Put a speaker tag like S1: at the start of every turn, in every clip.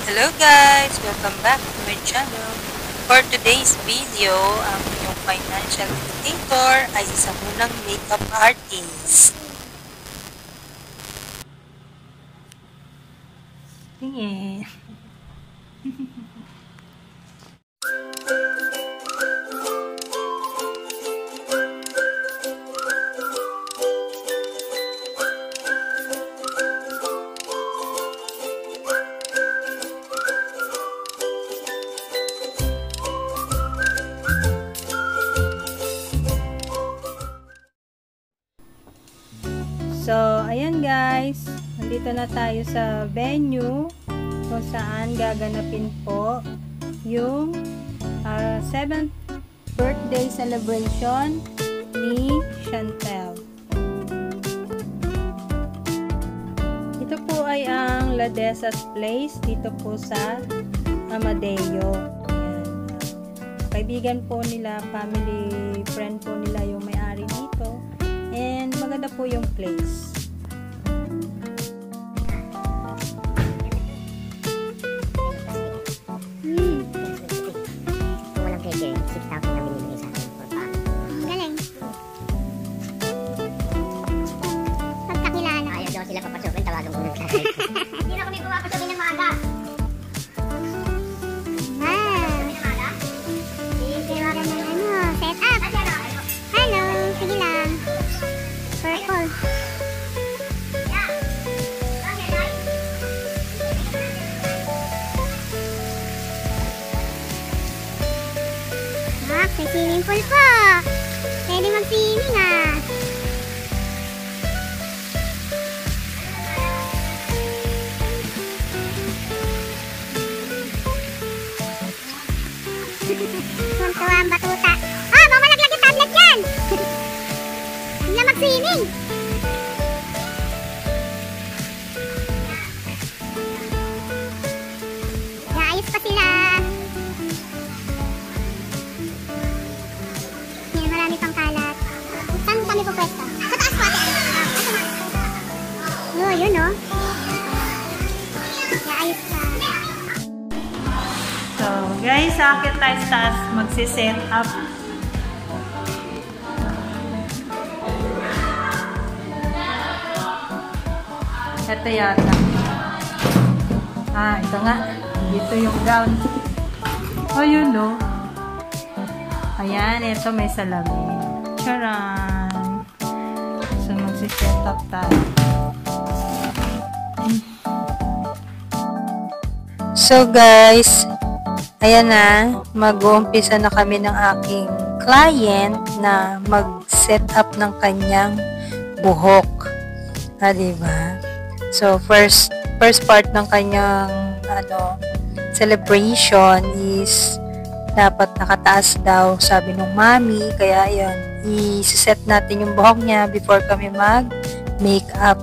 S1: Hello guys! Welcome back to my channel. For today's video, ang inyong financial educator ay isang munang makeup artist. Tingin. So, ayan guys, nandito na tayo sa venue kung saan gaganapin po yung 7th birthday celebration ni Chantel. Ito po ay ang Ladesas Place dito po sa Amadeo. Ayan. Kaibigan po nila, family friend po nila yung may-ari dito. And maganda po yung place.
S2: Kung walang pkeasure, 6,000 na binibigay sa akin for pack. Galing. Pagkakilala. Ayaw daw sila papasukin, tawagan mo ng tatay. Hindi na kami pumapasukin ng maaga. Tawagan ng set up. Hello, sige lang. Purple. May swimming pool po. Pwede mag-swimming ah. Tuntua ang batuta. Ah, baka malaglag yung tablet yan. Hindi na mag-swimming. Naayos pa sila. Yan, marami pang kalat. Saan kami po pwesta? Sa taas po ate. Oh, yun oh. Naayos pa.
S1: So, guys, sakit tayo sa taas, magsiset up. Ito yata. Ito nga. Dito yung gown. Oh, yun, no? Ayan, ito may salamin. Charan! So, magsiset up tayo. So, guys, ayan na, mag-uumpisa na kami ng aking client na mag-set up ng kanyang buhok. Diba? So, first part ng kanyang celebration is dapat nakataas daw, sabi nung mami. Kaya, yun, i-set natin yung buhok niya before kami mag-makeup.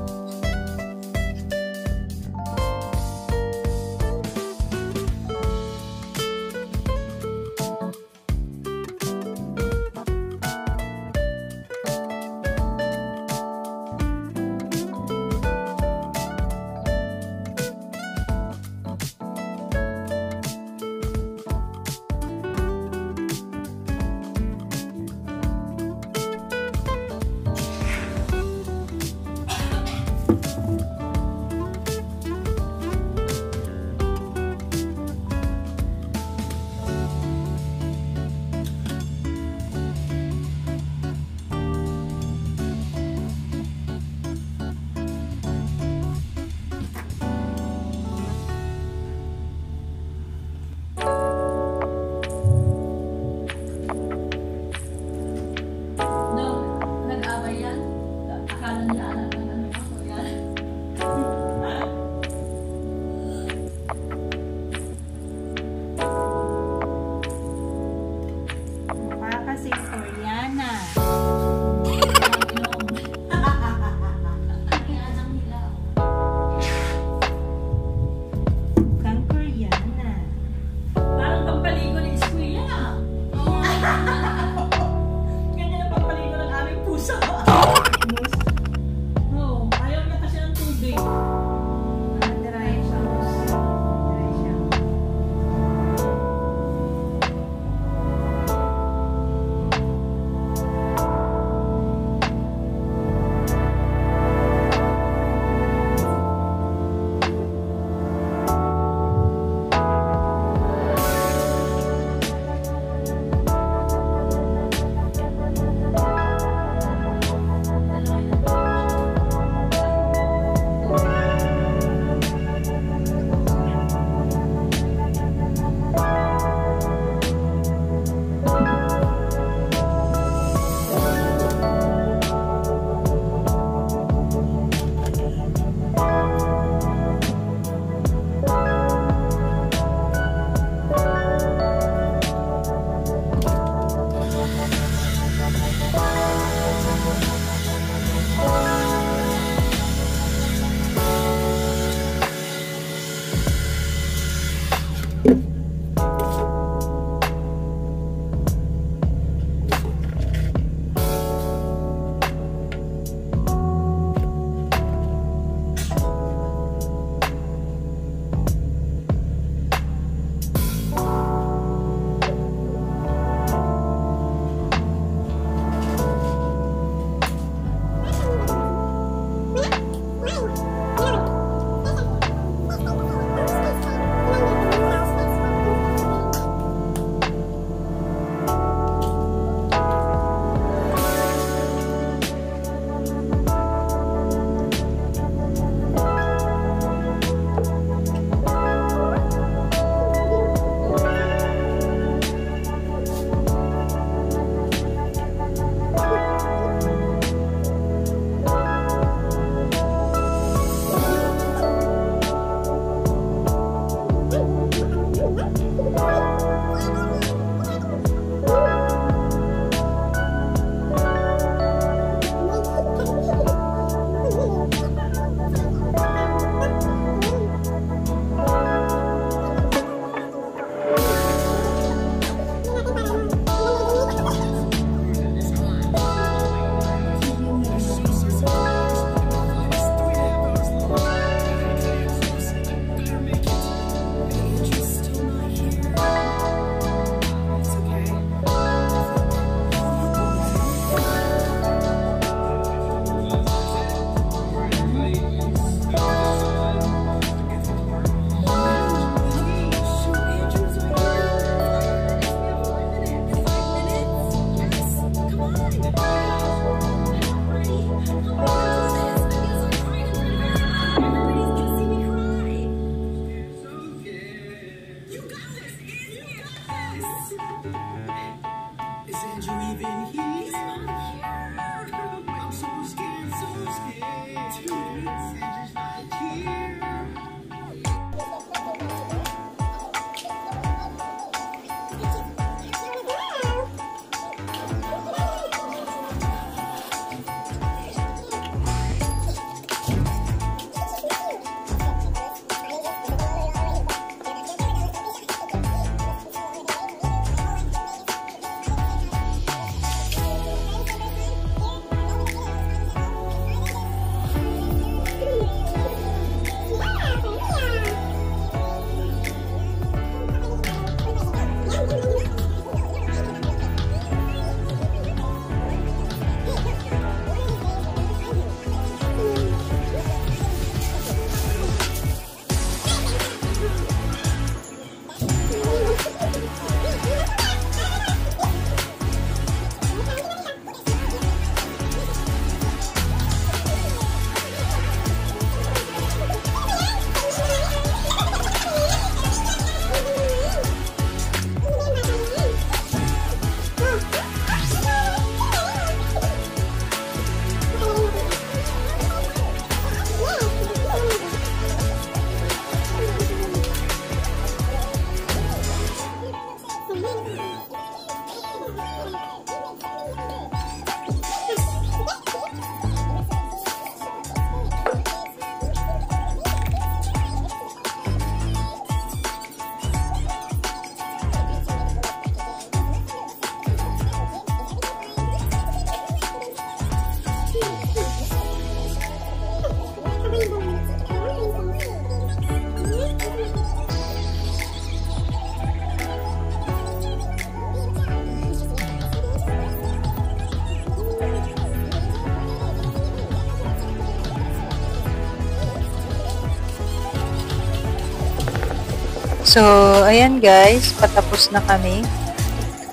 S1: So, ayan guys, patapos na kami.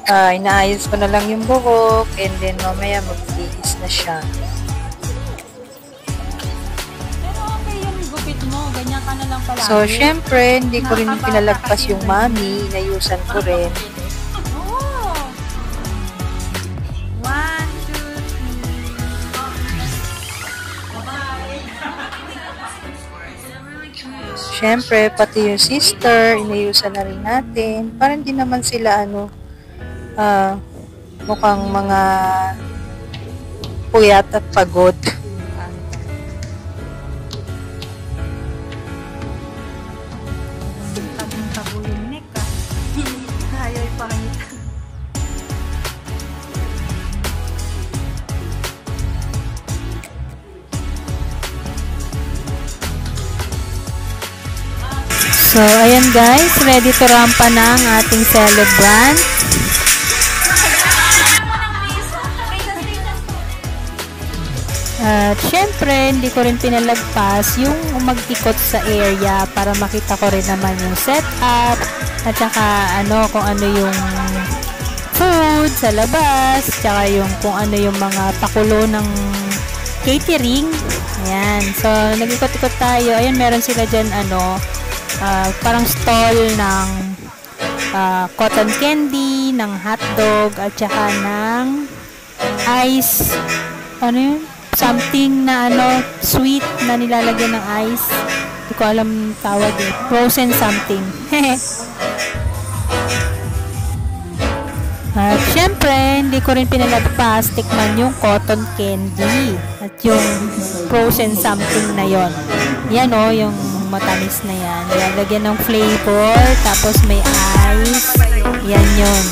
S1: Inaayos ko na lang yung buhok and then mamaya magbihis na siya.
S3: Pero okay yung gupit mo, ganyan ka na lang pala.
S1: So, syempre, hindi ko rin pinalagpas yung mami. Inayusan ko rin.
S3: Oo. 1, 2, 3.
S1: Syempre, pati yung sister, inayusan na rin natin. Parang hindi naman sila, mukhang mga puyat at pagod.
S3: Tabong-tabo yung neck
S1: So, ayan guys, ready to rampa na ang ating celebrant. At syempre, hindi ko rin pinalagpas yung mag-ikot sa area para makita ko rin naman yung setup at saka kung ano yung food sa labas, tsaka yung kung ano yung mga pakulo ng catering. Ayan. So, nag-ikot-ikot tayo. Ayan, meron sila dyan parang stall ng cotton candy, ng hotdog, at saka ng ice. Ano yun? Something na sweet na nilalagyan ng ice. Hindi ko alam tawag eh. Frozen something. At syempre, hindi ko rin pinalagpas tikman yung cotton candy at yung frozen something na yon. Yan yung matamis na yan. Nilalagyan ng flavor, tapos may ice. Yan yun.